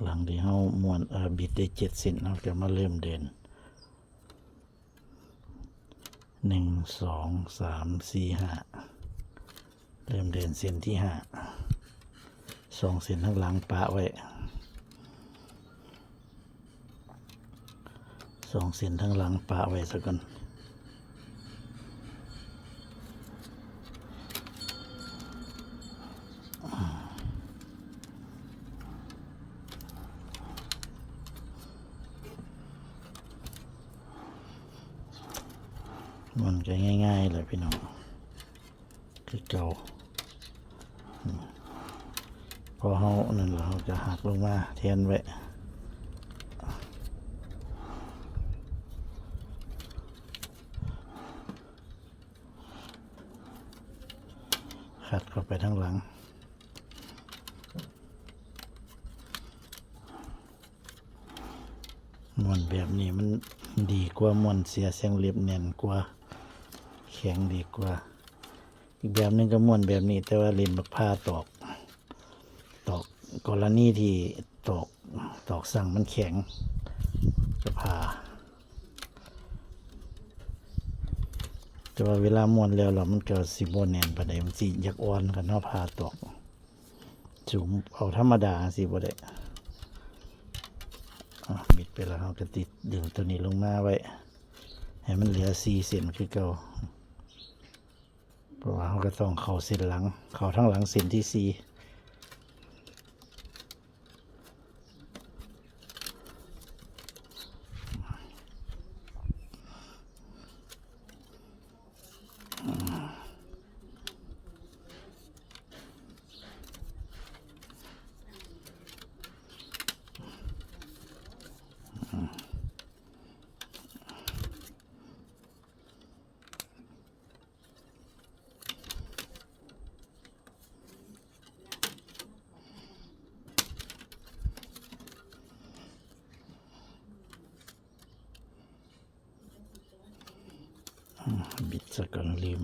หลังที่เฮาม้วนบิดได้7 เซนเราจะมาเริ่มเดิน1 2 3 4 5เริ่มเดินเส้นที่2 เส้นข้างหลังปะไว้2 เส้นข้างหลังปะไว้ซะก่อนมันก็ง่ายๆเลยพี่น้องคือเก่าพอเฮานั่นเราจะหักลงมาแทนไว้ขัดเข้าไปทั้งหลังม้วนแบบนี้มันดีกว่าม้วนเสียเสียงเรียบแน่นกว่าแข็งดีกว่าอีกแบบนึงก็ม้วนแบบนี้แต่ว่าเล่นบักผ้าตอกกรณีที่ตอกสั่งมันแข็งก็ผ่าแต่ว่าเวลาม้วนแล้วมันก็สิบ่แน่นปานใดมันสิอยากอ่อนกันเนาะผ่าตอกจุ่มเอาธรรมดาสิบ่ได้บิดไปแล้วเราก็ติดดึงตัวนี้ลงมาไว้ให้มันเหลือ4 เซนคือเก่าเพราะว่าเราก็ต้องเข้าเส้นหลังเข้าทั้งหลังเส้นที่4บิดซะก่อนลืม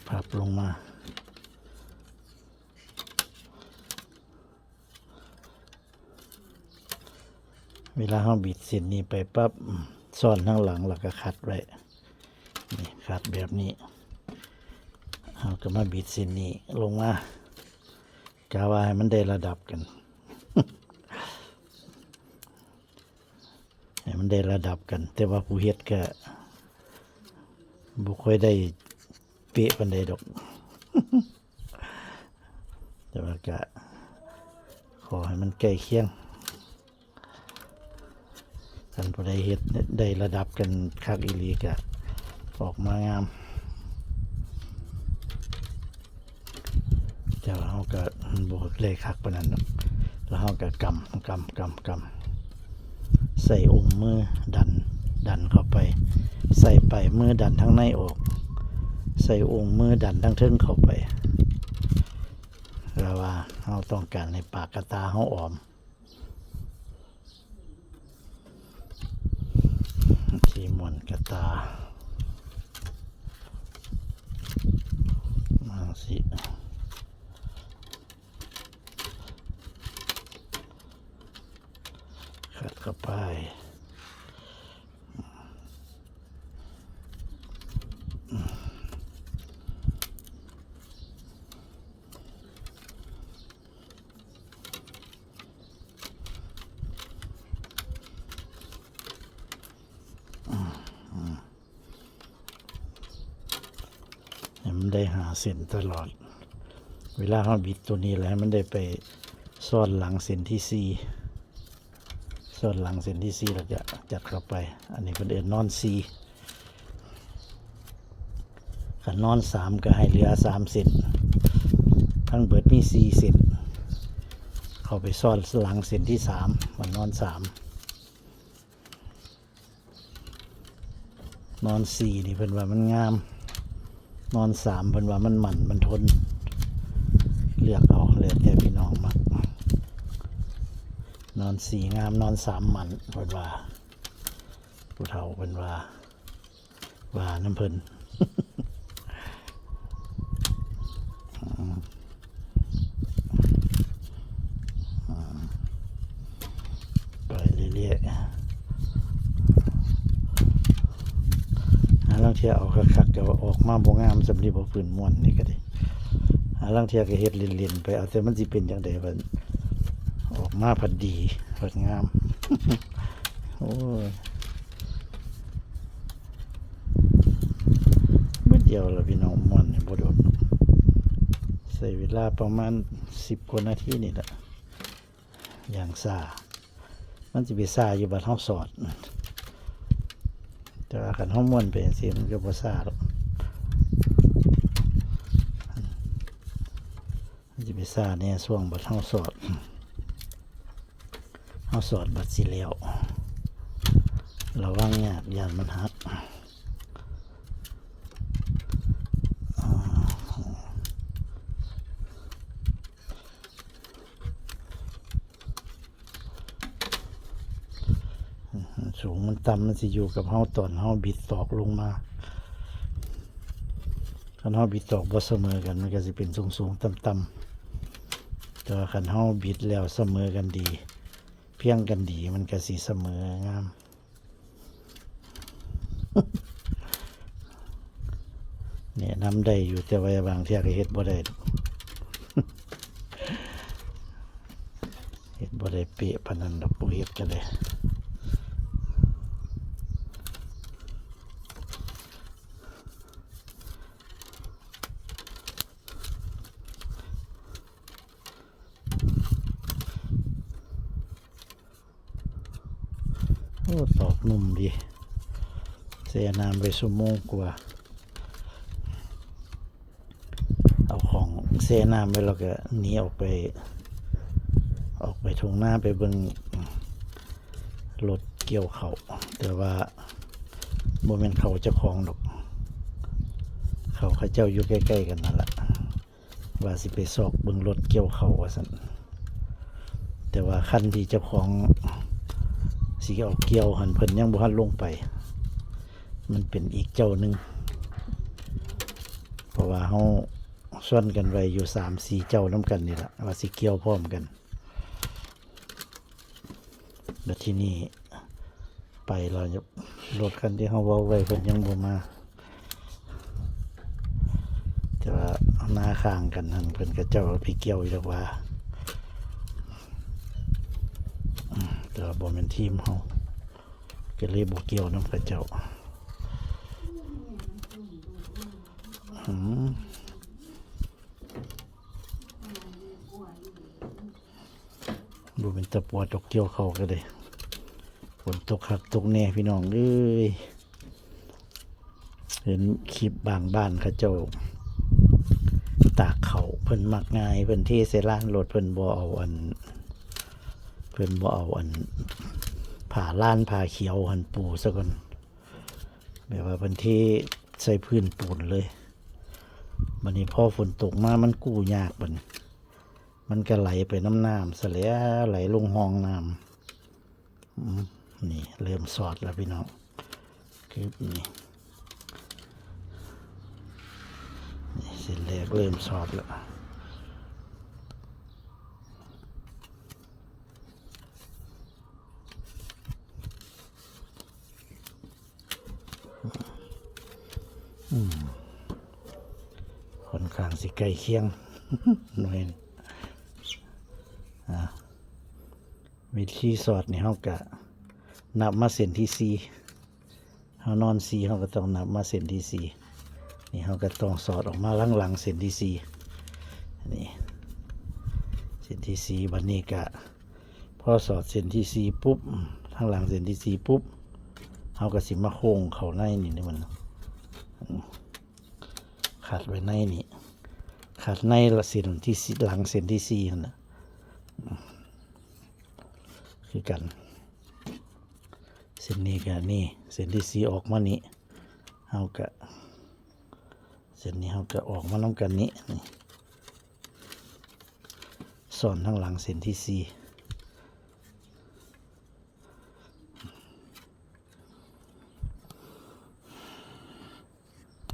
พับลงมาเวลาเราบิดเส้นนี้ไปปั๊บซ่อนข้างหลังแล้วก็คัดไว้นี่คัดแบบนี้เราก็มาบิดเส้นนี้ลงมากะว่าให้มันได้ระดับกันให้มันได้ระดับกันแต่ว่าผู้เฮ็ดก็บ่ค่อยได้เป๊ะปานใดดอก แต่ว่าก็ขอให้มันใกล้เคียงกันผู้ใดเฮ็ดได้ระดับกันคักอีหลีก็ออกมางามแต่ว่าเฮาก็บ่ได้คักปานนั้นดอกแล้วเฮาก็กำใส่องค์มือดันเข้าไปใส่ไปมือดันทั้งในออกใส่องค์มือดันทั้งเทิงเข้าไปแล้วว่าเราต้องการในปากกระตาเราออมที่ม้วนกระตามาสิขัดเข้าไปมันได้หาเส้นตลอดเวลาเราบิดตัวนี้แล้วมันได้ไปซ่อนหลังเส้นที่4ซ่อนหลังเส้นที่4เราจะจัดเข้าไปอันนี้เป็นนอน4ขันนอน3ก็ให้เหลือ3 เซนทั้งเบิดมี4 เซนเข้าไปซ่อนหลังเส้นที่3มันนอน4นี่เพิ่นว่ามันงามนอน3เพิ่นว่ามันหมั่นมันทนเลือกเอาเลยแต่พี่น้องมักนอน4งามนอน3หมั่นเพิ่นว่าผู้เฒ่าเพิ่นว่าน้ำเพิ่น น ลางเที่ยเอาคักๆก็ออกมาบ่งามสำหรับบ่พื้นม่วนนี่ก็ได้ลางเที่ยก็เฮ็ดเล่นๆไปเอาแต่มันสิเป็นจังได๋บัดออกมาพัดดีพัดงาม โอ้ยมื้อเดียวล่ะพี่น้องม่วนนี่บ่โดนใช้เวลาประมาณ10กว่านาทีนี่แหละอย่างซ่ามันสิไปซ่าอยู่บัดเฮาสอดแต่ว่าคันเฮาม่วนไปจังซี่มันก็บ่ซ่าหรอกมันสิไปซ่าแน่ช่วงบัดเฮาสอดบัดสิแล้วระวังยากย่านมันหักสูงมันต่ำมันสิอยู่กับเฮาตอนเฮาบิดตอกลงมาคันเฮาบิดตอกบ่เสมอกันมันก็สิเป็นสูงๆต่ำๆแต่ว่าคันเฮาบิดแล้วเสมอกันดีเพียงกันดีมันก็สิเสมองาม เนี่ยนำได้อยู่แต่ว่าบางเที่ยก็เฮ็ดบ่ได้ เฮ็ดบ่ได้เป๊ะปานนั้นดอกบ่เฮ็ดก็ได้โอ้ตอกนุ่มดีเสียน้ำไปชั่วโมงกว่าเอาของเสียน้ำไปแล้วก็หนีออกไปทุ่งนาไปเบิ่งรถเกี่ยวเขาแต่ว่าบ่แม่นเขาเจ้าของดอกเขาเจ้าอยู่ใกล้ๆกันนั่นแหละว่าสิไปซอกเบิ่งรถเกี่ยวเขาว่าซั่นแต่ว่าคันที่เจ้าของสิเอาเกี่ยวหันเพิ่นยังบ่ทันลงไปมันเป็นอีกเจ้าหนึ่งเพราะว่าเฮาส่วนกันไว้อยู่3-4เจ้าน้ำกันนี่แหละว่าสิเกี่ยวพร้อมกันแล้วที่นี่ไปเราจะรถคันที่เฮาเว้าไว้เพิ่นยังบ่มาแต่ว่าหน้าข้างกันนั่นเพิ่นก็เจ้าพี่เกี่ยวอยู่แล้วว่าแต่ว่าบ่แม่นทีมเฮาก็เลยบ่เกี่ยวนำกับเจ้าบ่เป็นตะปวดตกเกี่ยวเขาก็ได้ฝนตกคักตกแน่พี่น้องเอ้ยเห็นคลิปบางบ้านเขาเจ้าตากเขาเพิ่นมักง่ายเพิ่นเทใส่ล่างรถเพิ่นบ่เอาอันผ่าล้านผ่าเขียวหันปูซะก่อนแบบว่าเพิ่นเทใส่พื้นปูนเลยบัดนี้พอฝนตกมามันกู้ยากบัดนี้มันก็ไหลไปน้ำซะแล้วไหลลงห้องน้ำนี่เริ่มสอดแล้วพี่น้องคือนี่เส้นแรกเริ่มสอดแล้วค่อนข้างสิใกล้เคียง หน่อยวิธีสอดนี่เฮาก็นับมาเส้นที่4เฮานอน4เฮาก็ต้องนับมาเส้นที่4นี่เฮาก็ต้องสอดออกมาหลังๆเส้นที่4นี่เส้นที่4บัดนี้ก็พอสอดเส้นที่4ปุ๊บข้างหลังเส้นที่4ปุ๊บเฮาก็สิมาโค้งเข้าในนี่มันขัดไว้ในนี่ขัดในละเส้นที่หลังเส้นที่4นั่นน่ะคือกันเส้นนี้กับนี่เส้นที่4ออกมานี่เฮาก็เส้นนี้เฮาก็ออกมาน้ำกันนี้นี่สอนข้างหลังเส้นที่4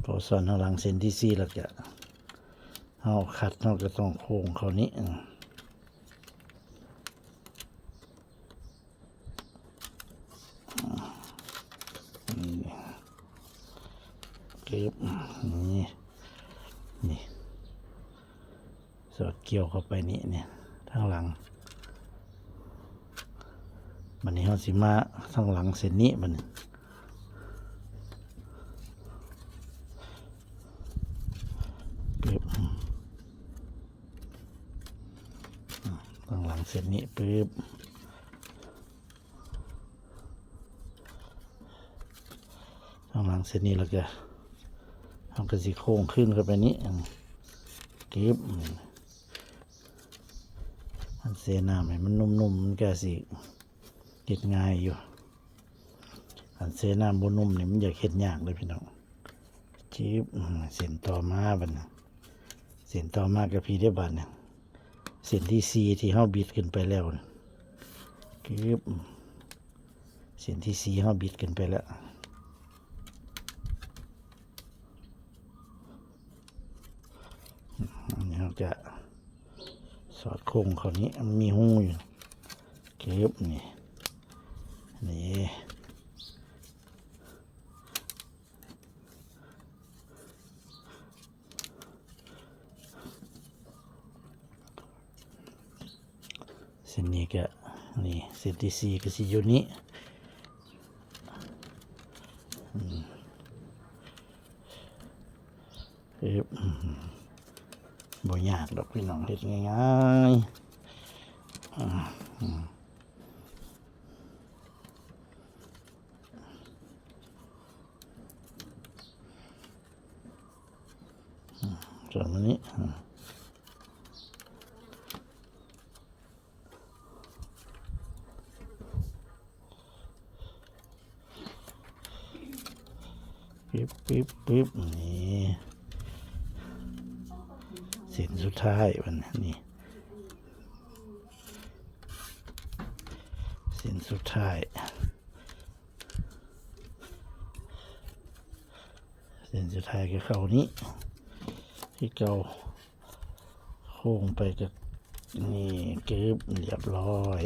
พอสอนข้างหลังเส้นที่4แล้วก็เฮาขัดเฮาก็ต้องโค้งเข้านี้ คือนี่นี่สอดเกี่ยวเข้าไปนี่เนี่ยทางหลังมันนี้เขาสิมาทางหลังเส้นนี้มันปึ๊บทางหลังเส้นนี้ปึ๊บทางหลังเส้นนี้แล้วก็ทำกระสีโค้งขึ้นเข้าไปนี้ปึ๊บอันเสน้ำให้มันนุ่มๆมันก็สิเฮ็ดง่ายอยู่อันเสน้ำบนนุ่มนี่มันอยากเฮ็ดยากเลยพี่น้องจิ๊บเส้นต่อมาบัดนี้เส้นต่อมากับพี่ได้บัดเนี่ยเส้นที่4ที่เฮาบิดขึ้นไปแล้วจิ๊บเส้นที่4เฮาบิดขึ้นไปแล้วอันนี้เราจะสอดโค้งเขานี้มันมีหูอยู่จิ๊บนี่เส้นนี้ก็นี่เส้นที่4ก็สิอยู่นี้บ่ยากดอกพี่น้องเฮ็ดง่ายๆส่วนอันนี้ปึ๊บนี่เส้นสุดท้ายมันนี่เส้นสุดท้ายก็เข้านี้ที่เก่าโค้งไปกับนี่กึบเรียบร้อย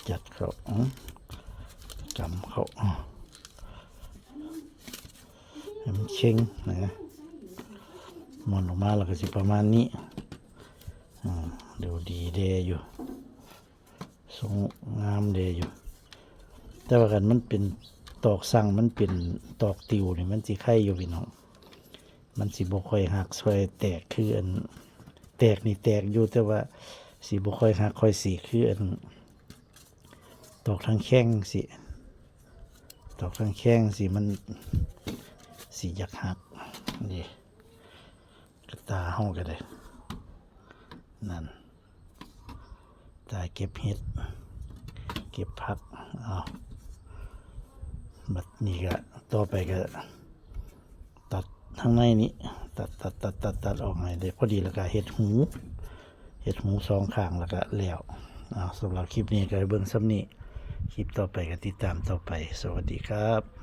จัดเขากำเขาให้มันเข่งนะมันออกมาแล้วก็สิประมาณนี้ดูดีเดอยู่ทรงงามเดอยู่แต่ว่ากันมันเป็นตอกสั่งมันเป็นตอกติวนี่มันสิไข่อยู่พี่น้องมันสิบ่ค่อยหักซอยแตกคืออันแตกนี่แตกอยู่แต่ว่าสิบ่ค่อยหักค่อยสีคืออันตอกทางแข้งสิตอกทางแข้งสิมันสิอยากหักนี่กระตาห้องก็ได้นั่นตาเก็บเห็ดเก็บผักเอาบัดนี้ก็ต่อไปก็ตัดข้างในนี้ตัดออกให้ได้พอดีแล้วก็เห็ดหู2ข้างแล้วก็แล้วสำหรับคลิปนี้ก็เบิ่งซ้ำนี้คลิปต่อไปก็ติดตามต่อไปสวัสดีครับ